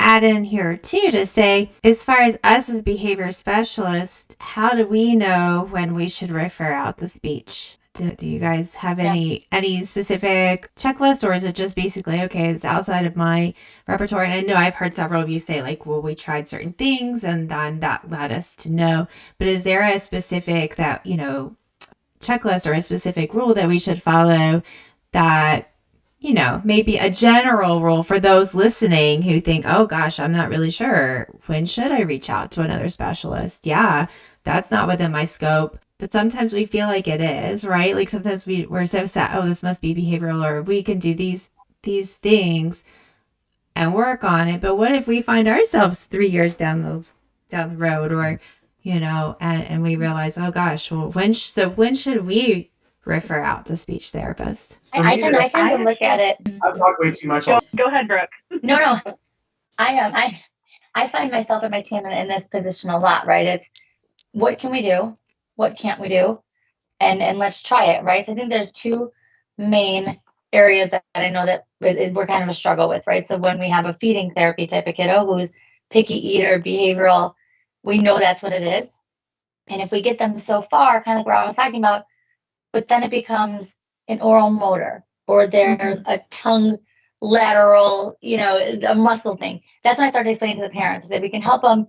add in here too to say, as far as us as behavior specialists, how do we know when we should refer out the speech? Do you guys have any specific checklist, or is it just basically, okay, it's outside of my repertoire? And I know I've heard several of you say, like, well, we tried certain things and then that led us to know. But is there a specific checklist or a specific rule that we should follow that, maybe a general rule for those listening who think, oh gosh, I'm not really sure. When should I reach out to another specialist? Yeah, that's not within my scope. But sometimes we feel like it is, right? Like sometimes we're so sad, oh, this must be behavioral, or we can do these things and work on it. But what if we find ourselves 3 years down the road, or and we realize, oh gosh, well, when should we refer out to speech therapist? I tend to look at it. I've talked way too much. Go ahead, Brooke. No. I find myself and my team in this position a lot, right? It's what can we do? What can't we do? And let's try it, right? So I think there's two main areas that I know that we're kind of a struggle with, right? So when we have a feeding therapy type of kiddo who's picky eater, behavioral, we know that's what it is. And if we get them so far, kind of like what I was talking about, but then it becomes an oral motor, or there's a tongue lateral, a muscle thing. That's when I started explaining to the parents that we can help them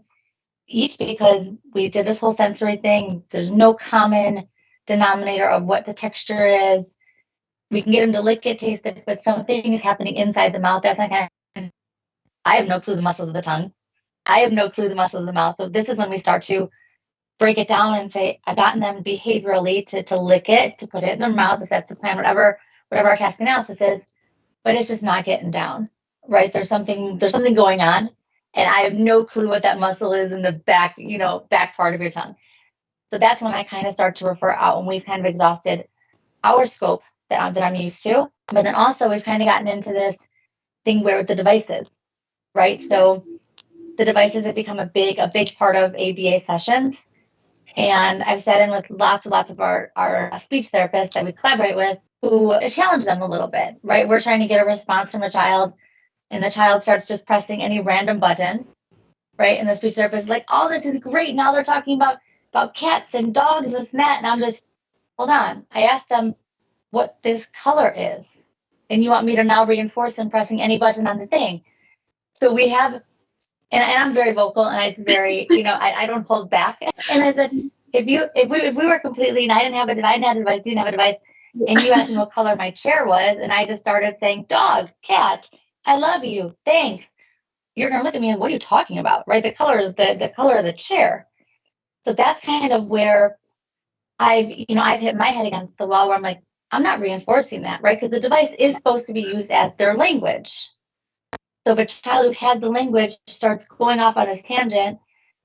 each, because we did this whole sensory thing. There's no common denominator of what the texture is. We can get them to lick it, taste it, but something is happening inside the mouth. That's not kind of, I have no clue the muscles of the tongue. I have no clue the muscles of the mouth. So this is when we start to break it down and say, I've gotten them behaviorally to lick it, to put it in their mouth, if that's the plan, whatever our task analysis is, but it's just not getting down, right? There's something going on, and I have no clue what that muscle is in the back, back part of your tongue. So that's when I kind of start to refer out when we've kind of exhausted our scope that I'm used to. But then also we've kind of gotten into this thing where the devices, right? So the devices have become a big part of ABA sessions. And I've sat in with lots of our speech therapists that we collaborate with who challenge them a little bit, right? We're trying to get a response from a child, and the child starts just pressing any random button, right? And the speech therapist is like, oh, this is great. Now they're talking about cats and dogs, this and that. And I'm just, hold on. I asked them what this color is, and you want me to now reinforce them pressing any button on the thing. So we have, and I'm very vocal, and it's very, I don't hold back. And I said, if we were completely, and I didn't have a device, you didn't have a device, and you asked me what color my chair was, and I just started saying, dog, cat, I love you, thanks. You're gonna look at me and what are you talking about, right? The color is the color of the chair. So that's kind of where I've hit my head against the wall, where I'm like, I'm not reinforcing that, right? Because the device is supposed to be used as their language. So if a child who has the language starts going off on this tangent,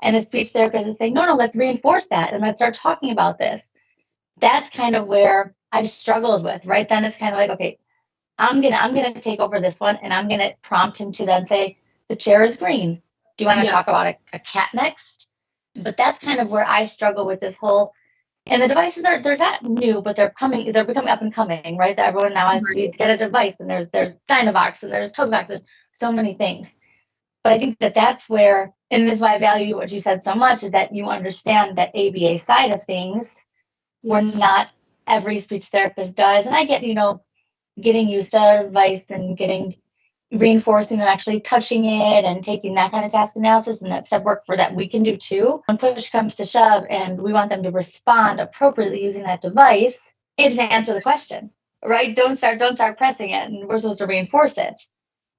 and the speech therapist is saying, no, let's reinforce that and let's start talking about this. That's kind of where I've struggled with, right? Then it's kind of like, okay, I'm gonna take over this one, and I'm gonna prompt him to then say, the chair is green. Do you want to talk about a cat next? But that's kind of where I struggle with this whole. And the devices they're not new, but they're becoming up and coming, right? That everyone now has to get a device, and there's Dynavox, and there's Tobyvox, there's so many things. But I think that's where, and this is why I value what you said so much, is that you understand that ABA side of things, where not every speech therapist does. And I get, getting used to advice and reinforcing them, actually touching it and taking that kind of task analysis and that step work for that we can do too. When push comes to shove and we want them to respond appropriately using that device, it's to answer the question, right? Don't start pressing it, and we're supposed to reinforce it.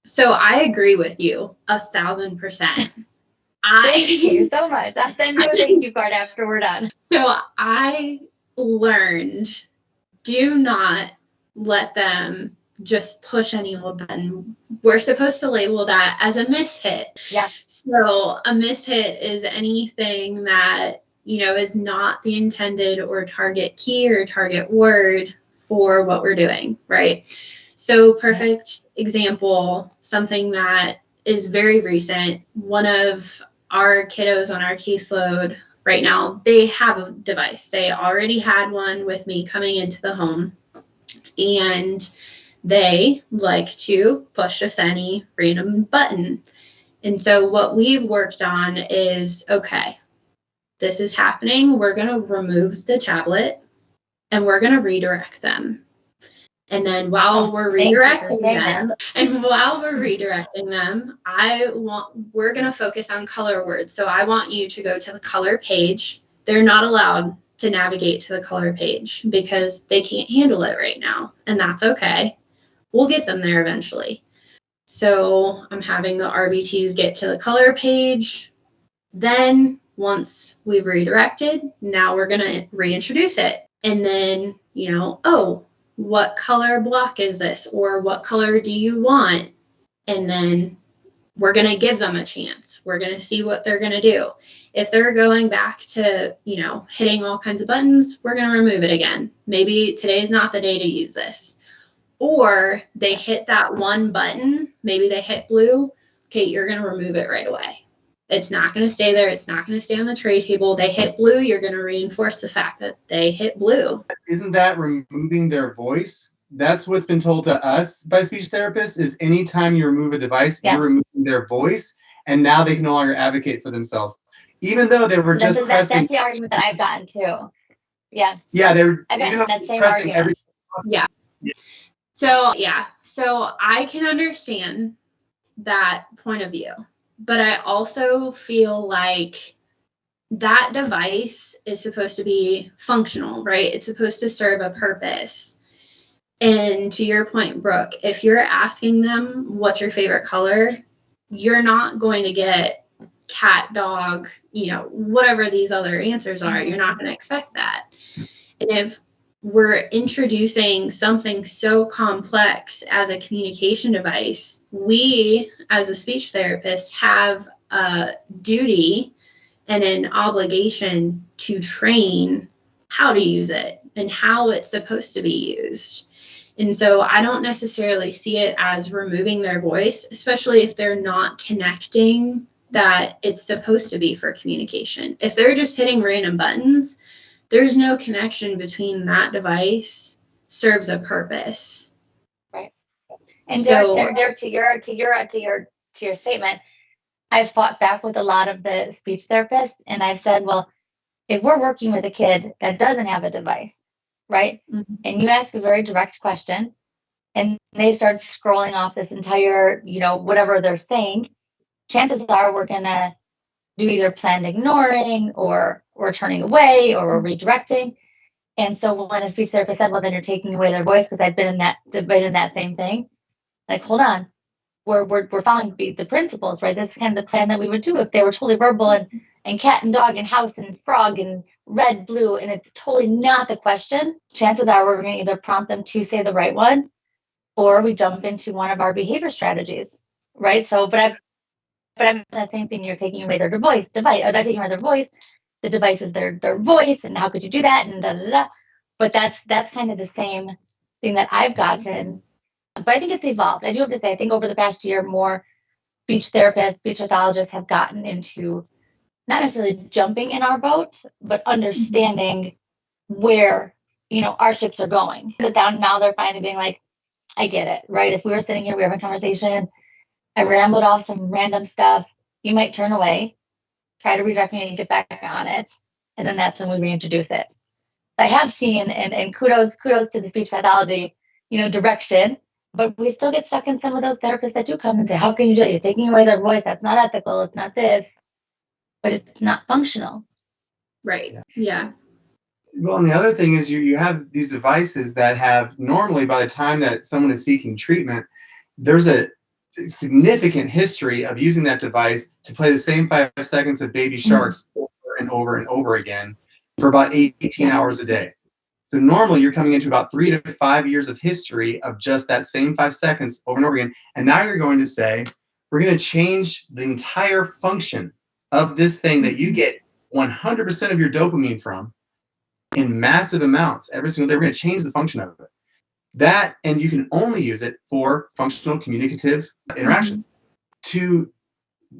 So I agree with you 1,000%. Thank you so much. I'll send you a thank you card after we're done. So I learned, do not let them just push any old button. We're supposed to label that as a mishit. Yeah. So a mishit is anything that, is not the intended or target key or target word for what we're doing, right? So perfect example, something that is very recent. One of our kiddos on our caseload right now, they have a device. They already had one with me coming into the home, and they like to push just any random button. And so what we've worked on is, okay, this is happening. We're going to remove the tablet and we're going to redirect them. And then while we're redirecting them, we're going to focus on color words. So I want you to go to the color page. They're not allowed to navigate to the color page because they can't handle it right now. And that's okay. We'll get them there eventually. So I'm having the RBTs get to the color page. Then once we've redirected, now we're going to reintroduce it. And then, oh, what color block is this? Or what color do you want? And then we're going to give them a chance. We're going to see what they're going to do. If they're going back to, hitting all kinds of buttons, we're going to remove it again. Maybe today's not the day to use this. Or they hit that one button, maybe they hit blue. Okay, you're going to remove it right away. It's not going to stay there. It's not going to stay on the tray table. They hit blue. You're going to reinforce the fact that they hit blue. Isn't that removing their voice? That's what's been told to us by speech therapists is anytime you remove a device, Yes. you're removing their voice, and now they can no longer advocate for themselves. Even though they were just pressing. That's the argument that I've gotten too. Yeah. Yeah, they were I've even gotten though that same pressing argument. Yeah. So I can understand that point of view, but I also feel like that device is supposed to be functional, right? It's supposed to serve a purpose. And to your point, Brooke, if you're asking them what's your favorite color, you're not going to get cat, dog, whatever these other answers are. You're not going to expect that. And if we're introducing something so complex as a communication device, we, as a speech therapist, have a duty and an obligation to train how to use it and how it's supposed to be used. And so I don't necessarily see it as removing their voice, especially if they're not connecting that it's supposed to be for communication. If they're just hitting random buttons, there's no connection between that device serves a purpose. Right. And so, Derek, to your statement, I've fought back with a lot of the speech therapists, and I've said, well, if we're working with a kid that doesn't have a device, right? Mm-hmm. And you ask a very direct question, and they start scrolling off this entire, whatever they're saying, chances are we're gonna do either planned ignoring or turning away or redirecting. And so when a speech therapist said, well, then you're taking away their voice, because I've been in that same thing. Like, hold on, we're following the principles, right? This is kind of the plan that we would do if they were totally verbal and cat and dog and house and frog and red, blue, and it's totally not the question. Chances are we're going to either prompt them to say the right one, or we jump into one of our behavior strategies, right? So, but I'm that same thing. You're taking away their device. Not taking away their voice. The device is their voice, and how could you do that? And da da da. But that's kind of the same thing that I've gotten. But I think it's evolved. I do have to say, I think over the past year, more speech therapists, speech pathologists have gotten into not necessarily jumping in our boat, but understanding where our ships are going. But down now, they're finally being like, I get it, right? If we were sitting here, we were having a conversation, I rambled off some random stuff, you might turn away, try to redirect me and get back on it. And then that's when we reintroduce it. I have seen, and kudos to the speech pathology, direction, but we still get stuck in some of those therapists that do come and say, how can you do it? You're taking away their voice. That's not ethical. It's not this, but it's not functional. Right. Yeah. Well, and the other thing is you have these devices that have normally, by the time that someone is seeking treatment, there's a significant history of using that device to play the same 5 seconds of Baby Sharks over and over and over again for about 18 hours a day. So normally you're coming into about 3 to 5 years of history of just that same 5 seconds over and over again. And now you're going to say, we're going to change the entire function of this thing that you get 100% of your dopamine from in massive amounts every single day. We're going to change the function of it. That, and you can only use it for functional communicative interactions. To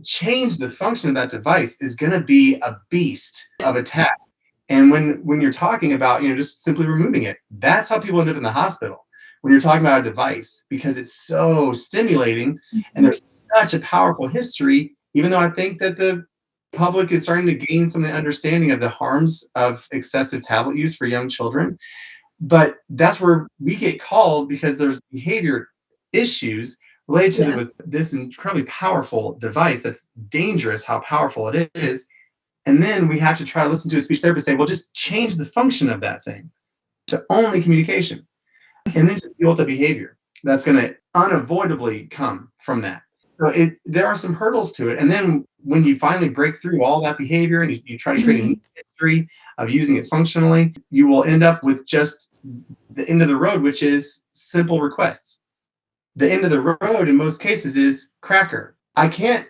change the function of that device is going to be a beast of a task. And when you're talking about, just simply removing it, that's how people end up in the hospital when you're talking about a device, because it's so stimulating and there's such a powerful history even though I think that the public is starting to gain some of the understanding of the harms of excessive tablet use for young children. But that's where we get called because there's behavior issues related to with this incredibly powerful device that's dangerous, how powerful it is. And then we have to try to listen to a speech therapist say, well, just change the function of that thing to only communication. And then just deal with the behavior that's going to unavoidably come from that. So there are some hurdles to it. And then when you finally break through all that behavior and you try to create a new history of using it functionally, you will end up with just the end of the road, which is simple requests. The end of the road in most cases is cracker. I can't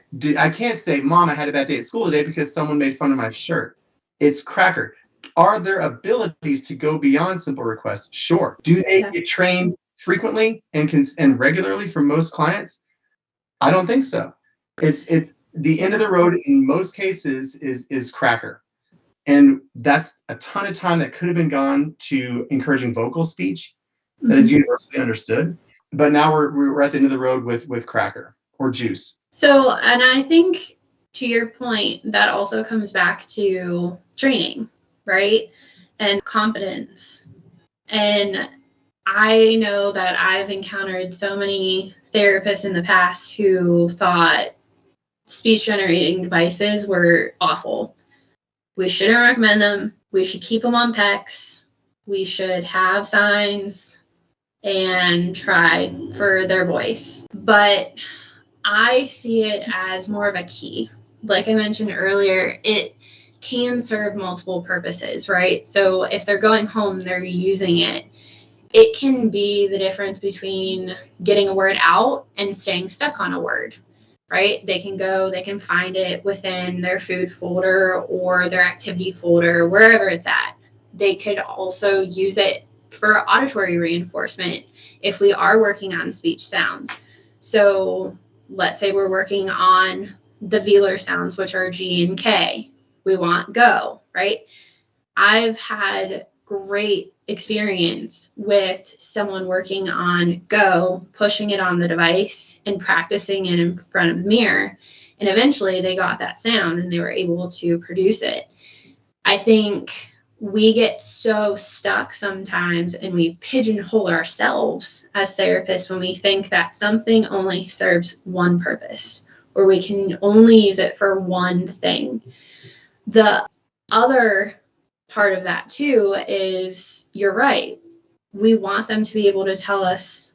say, Mom, I had a bad day at school today because someone made fun of my shirt. It's cracker. Are there abilities to go beyond simple requests? Sure. Do they get trained frequently and regularly from most clients? I don't think so. It's the end of the road in most cases is cracker. And that's a ton of time that could have been gone to encouraging vocal speech that is universally understood. But now we're at the end of the road with cracker or juice. So, and I think to your point, that also comes back to training, right? And competence. And I know that I've encountered so many therapists in the past who thought speech generating devices were awful. We shouldn't recommend them. We should keep them on PECs. We should have signs and try for their voice. But I see it as more of a key. Like I mentioned earlier, it can serve multiple purposes, right? So if they're going home, they're using it. It can be the difference between getting a word out and staying stuck on a word, right? They can find it within their food folder or their activity folder, wherever it's at. They could also use it for auditory reinforcement if we are working on speech sounds. So let's say we're working on the velar sounds, which are G and K. We want go, right? I've had great experience with someone working on go, pushing it on the device and practicing it in front of the mirror. And eventually they got that sound and they were able to produce it. I think we get so stuck sometimes and we pigeonhole ourselves as therapists when we think that something only serves one purpose or we can only use it for one thing. The other part of that too is, you're right, we want them to be able to tell us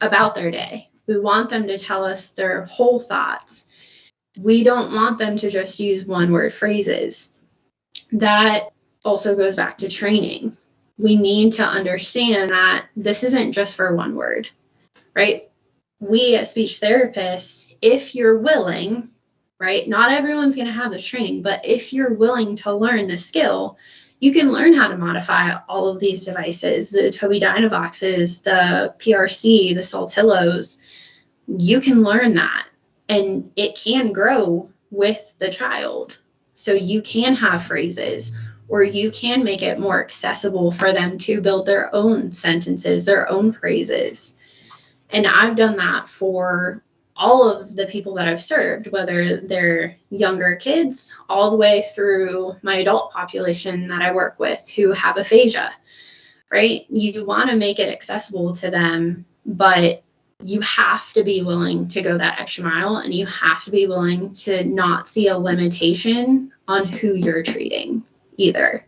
about their day. We want them to tell us their whole thoughts. We don't want them to just use one word phrases. That also goes back to training. We need to understand that this isn't just for one word, right? We as speech therapists, if you're willing, right? Not everyone's going to have this training, but if you're willing to learn the skill, you can learn how to modify all of these devices, the Tobii Dynavoxes, the PRC, the Saltillos. You can learn that, and it can grow with the child. So you can have phrases, or you can make it more accessible for them to build their own sentences, their own phrases. And I've done that for all of the people that I've served, whether they're younger kids all the way through my adult population that I work with who have aphasia, right? You want to make it accessible to them, but you have to be willing to go that extra mile, and you have to be willing to not see a limitation on who you're treating either.